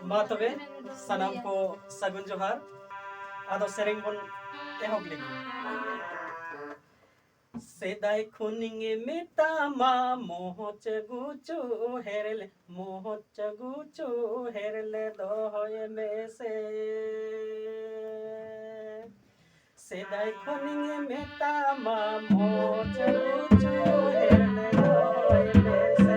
मा तबे सनाम को सगुन जोहार आदो सेरेंग बन एहब लेगी सेदाय खुनिंगे मेतामा मोहच गुचो हेरले दोहय मेसे सेदाय खुनिंगे मेतामा मोहच गुचो हेरले दोहय मेसे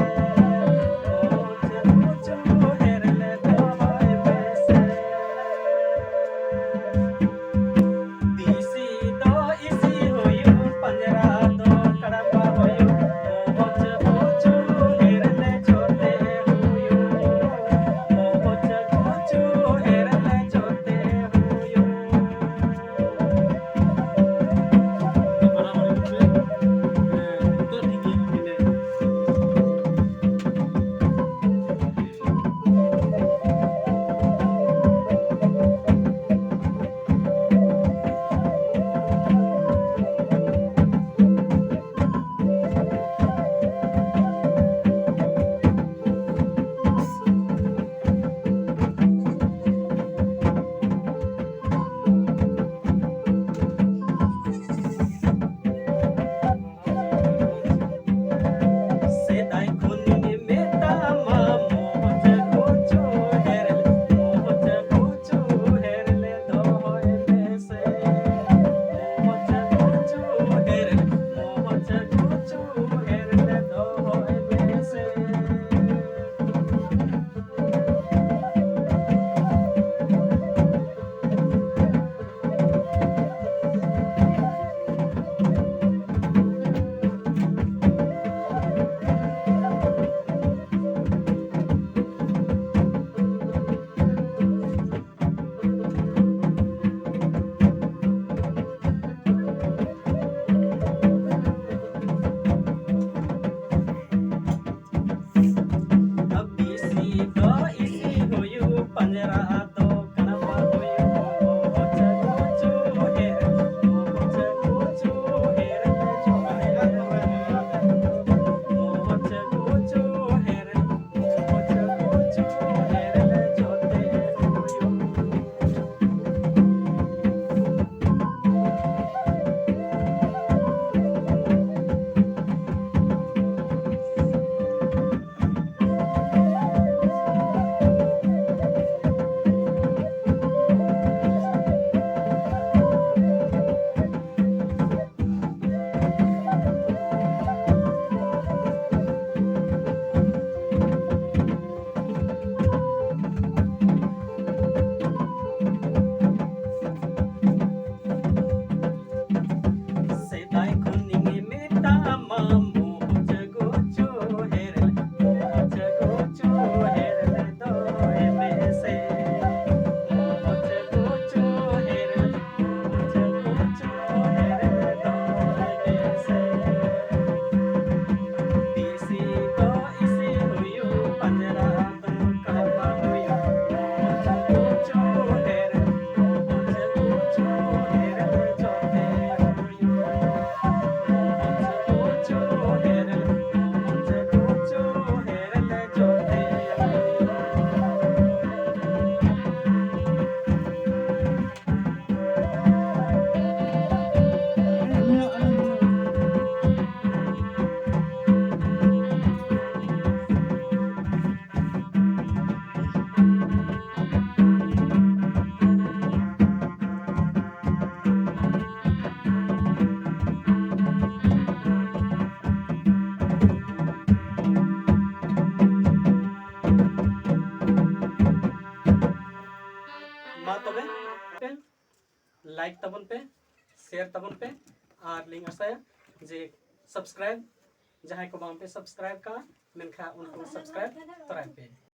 मा तबे पे लाइक तबन पे शेयर तबन पे और लिंक आसाया जे सब्सक्राइब जहां को बाम पे सब्सक्राइब का मेनखा उनको सब्सक्राइब तराय पे